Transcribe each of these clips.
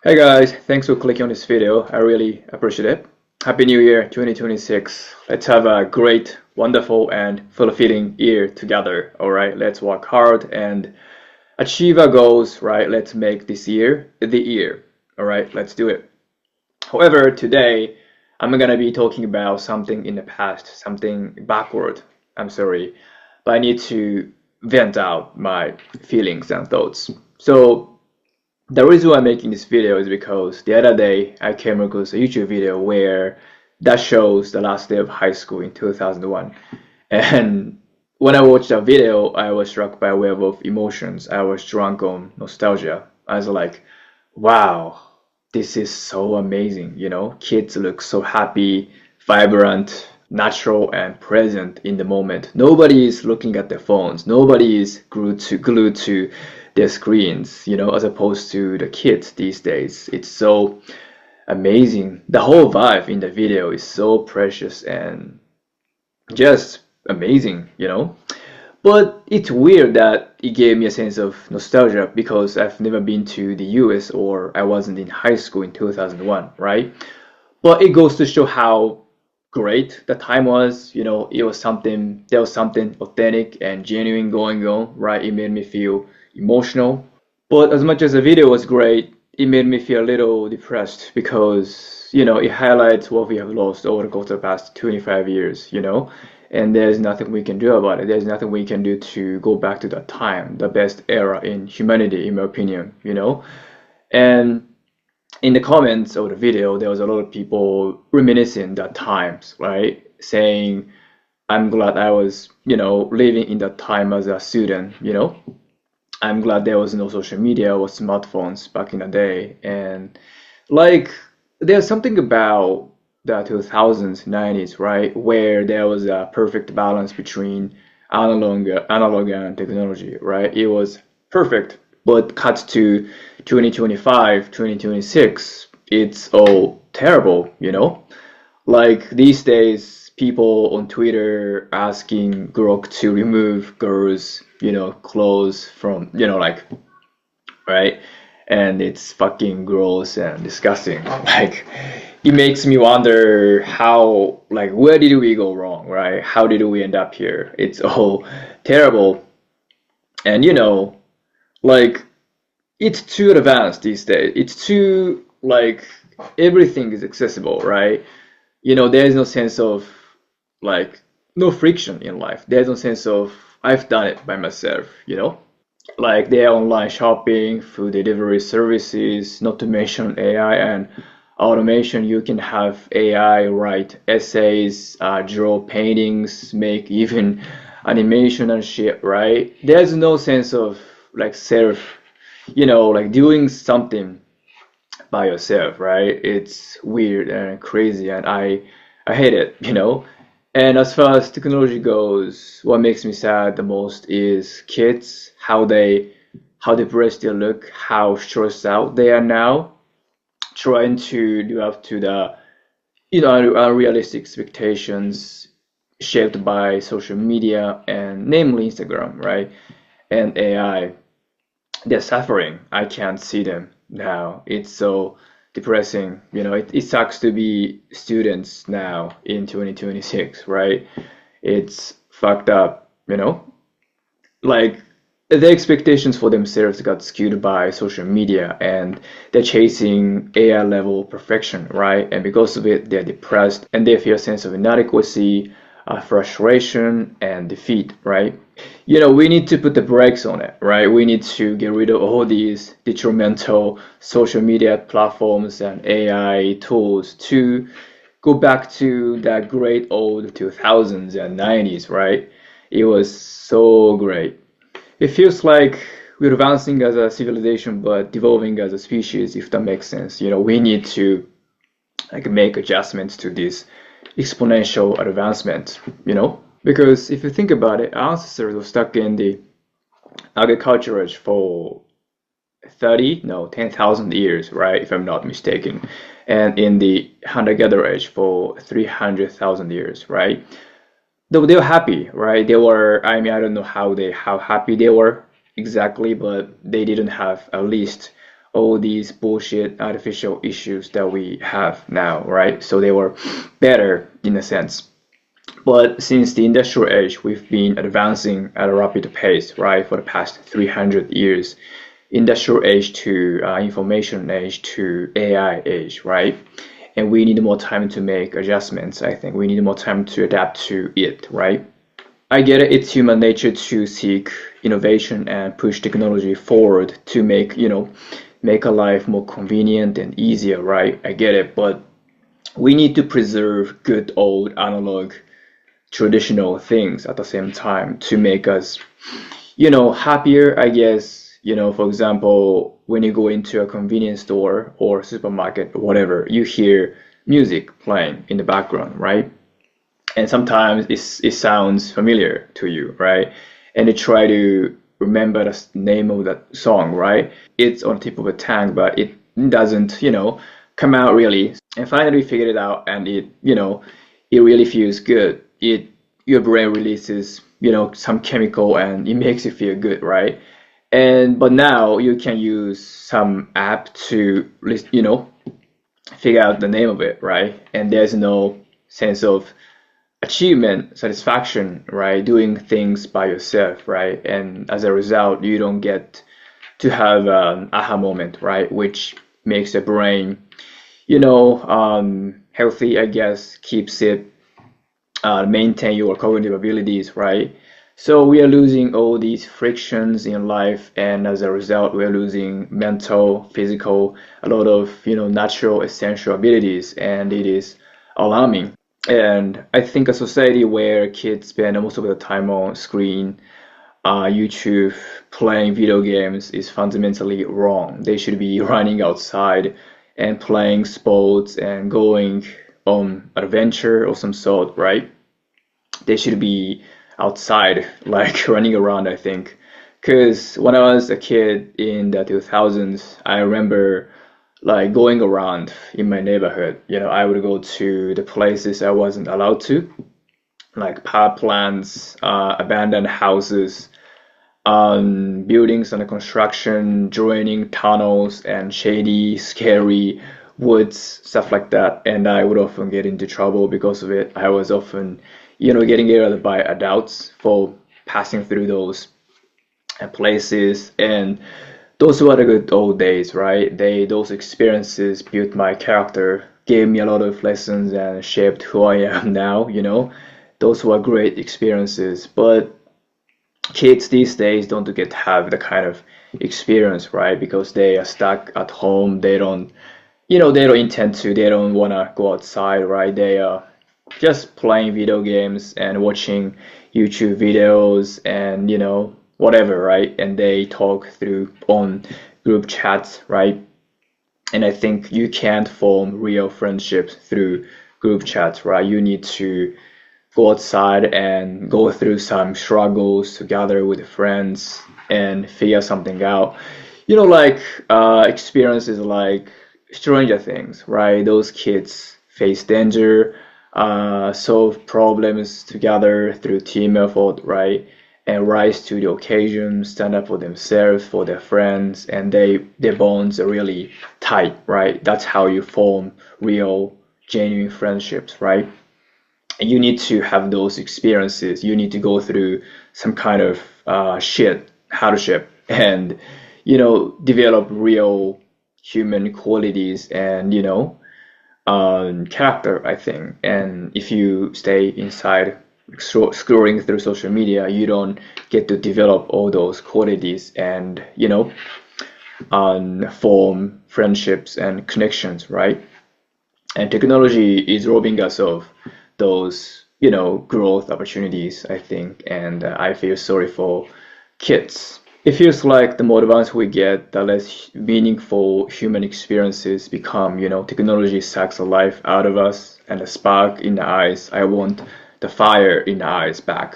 Hey guys, thanks for clicking on this video. I really appreciate it. Happy New Year 2026. Let's have a great, wonderful, and fulfilling year together. All right, let's work hard and achieve our goals, right? Let's make this year the year. All right, let's do it. However, today I'm gonna be talking about something in the past, something backward. I'm sorry, but I need to vent out my feelings and thoughts. So, the reason why I'm making this video is because the other day I came across a YouTube video where that shows the last day of high school in 2001. And when I watched that video, I was struck by a wave of emotions. I was drunk on nostalgia. I was like, wow, this is so amazing. Kids look so happy, vibrant, natural, and present in the moment. Nobody is looking at their phones. Nobody is glued to their screens, as opposed to the kids these days. It's so amazing. The whole vibe in the video is so precious and just amazing. But it's weird that it gave me a sense of nostalgia because I've never been to the US or I wasn't in high school in 2001, right? But it goes to show how great the time was. There was something authentic and genuine going on, right? It made me feel emotional. But as much as the video was great, it made me feel a little depressed because, it highlights what we have lost over the course of the past 25 years. And there's nothing we can do about it. There's nothing we can do to go back to that time, the best era in humanity, in my opinion. And in the comments of the video, there was a lot of people reminiscing that times, right? Saying, I'm glad I was, living in that time as a student. I'm glad there was no social media or smartphones back in the day. And like, there's something about the 2000s, 90s, right? Where there was a perfect balance between analog and technology, right? It was perfect. But cuts to 2025, 2026, it's all terrible. Like these days, people on Twitter asking Grok to remove girls, clothes from, like, right? And it's fucking gross and disgusting. Like, it makes me wonder how, like, where did we go wrong, right? How did we end up here? It's all terrible. And, like, it's too advanced these days. It's too, like, everything is accessible, right? There is no sense of, like, no friction in life. There's no sense of, I've done it by myself. Like, there are online shopping, food delivery services, not to mention AI and automation. You can have AI write essays, draw paintings, make even animation and shit, right? There's no sense of, like, like doing something by yourself, right? It's weird and crazy, and I hate it. And as far as technology goes, what makes me sad the most is kids, how depressed they look, how stressed out they are now, trying to live up to the unrealistic expectations shaped by social media and namely Instagram, right? And AI. They're suffering. I can't see them now. It's so depressing. It sucks to be students now in 2026, right? It's fucked up. Like, the expectations for themselves got skewed by social media and they're chasing AI level perfection, right? And because of it, they're depressed and they feel a sense of inadequacy, frustration, and defeat, right? We need to put the brakes on it, right? We need to get rid of all these detrimental social media platforms and AI tools to go back to that great old 2000s and 90s, right? It was so great. It feels like we're advancing as a civilization, but devolving as a species, if that makes sense. We need to, like, make adjustments to this exponential advancement. Because if you think about it, our ancestors were stuck in the agriculture age for 10,000 years, right? If I'm not mistaken. And in the hunter-gatherer age for 300,000 years, right? They were happy, right? They were, I mean, I don't know how happy they were exactly, but they didn't have a list all these bullshit artificial issues that we have now, right? So they were better in a sense. But since the industrial age, we've been advancing at a rapid pace, right, for the past 300 years. Industrial age to information age to AI age, right? And we need more time to make adjustments, I think. We need more time to adapt to it, right? I get it, it's human nature to seek innovation and push technology forward to make a life more convenient and easier, right? I get it, but we need to preserve good old analog traditional things at the same time to make us, happier, I guess. For example, when you go into a convenience store or supermarket or whatever, you hear music playing in the background, right? And sometimes it sounds familiar to you, right? And you try to remember the name of that song, right? It's on the tip of the tongue, but it doesn't, come out really. And finally, we figured it out, and it really feels good. Your brain releases, some chemical, and it makes you feel good, right? But now you can use some app to, figure out the name of it, right? And there's no sense of achievement, satisfaction, right? Doing things by yourself, right? And as a result, you don't get to have an aha moment, right? Which makes the brain, healthy, I guess, keeps it, maintain your cognitive abilities, right? So we are losing all these frictions in life, and as a result, we are losing mental, physical, a lot of, natural, essential abilities, and it is alarming. And I think a society where kids spend most of the time on screen, YouTube, playing video games is fundamentally wrong. They should be running outside and playing sports and going on adventure of some sort, right? They should be outside, like running around, I think. Because when I was a kid in the 2000s, I remember like going around in my neighborhood. I would go to the places I wasn't allowed to, like power plants, abandoned houses, buildings under construction, draining tunnels, and shady, scary woods, stuff like that. And I would often get into trouble because of it. I was often, getting yelled by adults for passing through those places. And those were the good old days, right? Those experiences built my character, gave me a lot of lessons, and shaped who I am now. Those were great experiences. But kids these days don't get to have the kind of experience, right? Because they are stuck at home. They don't intend to. They don't want to go outside, right? They are just playing video games and watching YouTube videos and, whatever, right? And they talk through on group chats, right? And I think you can't form real friendships through group chats, right? You need to go outside and go through some struggles together with friends and figure something out. Like experiences like Stranger Things, right? Those kids face danger, solve problems together through team effort, right? And rise to the occasion, stand up for themselves, for their friends, and their bonds are really tight, right? That's how you form real, genuine friendships, right? And you need to have those experiences. You need to go through some kind of hardship, and develop real human qualities and character, I think. And if you stay inside scrolling through social media, you don't get to develop all those qualities and form friendships and connections, right? And technology is robbing us of those growth opportunities, I think. And I feel sorry for kids. It feels like the more advanced we get, the less meaningful human experiences become. Technology sucks the life out of us, and the spark in the eyes. I want the fire in the eyes back.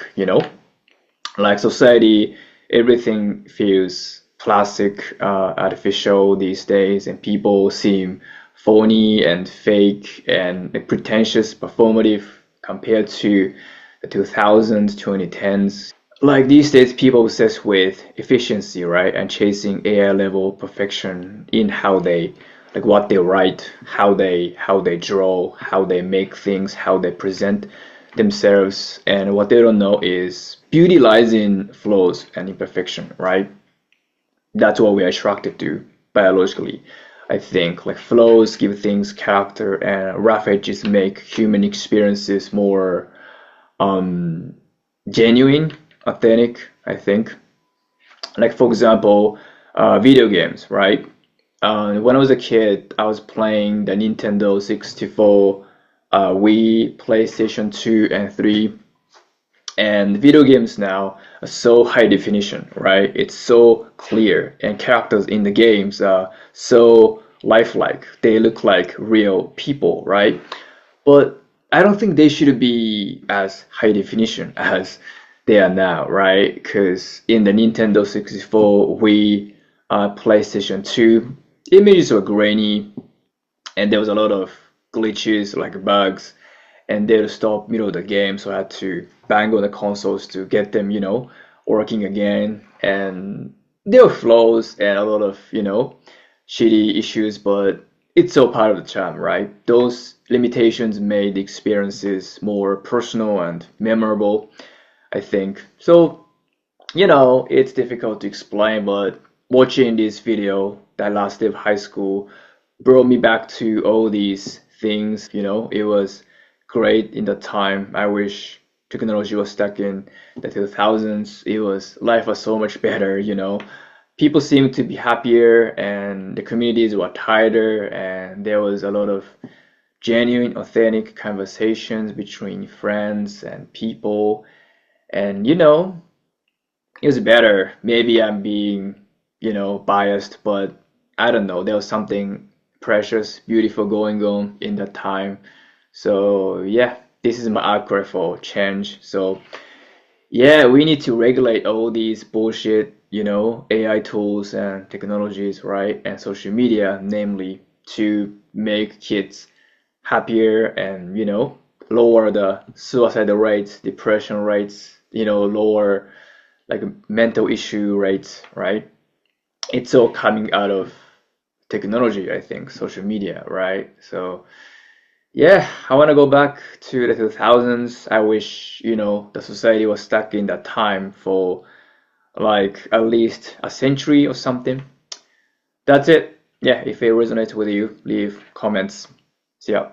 Like society, everything feels plastic, artificial these days, and people seem phony and fake and pretentious, performative compared to the 2000s, 2010s. like these days people obsessed with efficiency, right? And chasing AI level perfection in how they like what they write, how they draw, how they make things, how they present themselves. And what they don't know is beauty lies in flaws and imperfection, right? That's what we are attracted to biologically. I think like flaws give things character and rough edges make human experiences more um genuine, authentic, I think. Like for example, video games, right? When I was a kid, I was playing the Nintendo 64, Wii, PlayStation 2 and 3, and video games now are so high definition, right? It's so clear, and characters in the games are so lifelike. They look like real people, right? But I don't think they should be as high definition as they are now, right? Because in the Nintendo 64, Wii, PlayStation 2, images were grainy and there was a lot of glitches, like bugs, and they would stop middle of the game, so I had to bang on the consoles to get them, working again. And there were flaws and a lot of, shitty issues, but it's all part of the charm, right? Those limitations made the experiences more personal and memorable, I think. So, it's difficult to explain, but watching this video that last day of high school brought me back to all these things. It was great in the time. I wish technology was stuck in the 2000s. Life was so much better. People seemed to be happier and the communities were tighter and there was a lot of genuine, authentic conversations between friends and people. And it was better. Maybe I'm being, biased, but I don't know. There was something precious, beautiful going on in that time. So yeah, this is my argument for change. So yeah, we need to regulate all these bullshit, AI tools and technologies, right? And social media, namely, to make kids happier and, lower the suicide rates, depression rates, lower like mental issue rates, right? It's all coming out of technology, I think, social media, right? So yeah, I want to go back to the 2000s. I wish, the society was stuck in that time for like at least a century or something. That's it. Yeah, if it resonates with you, leave comments. See ya.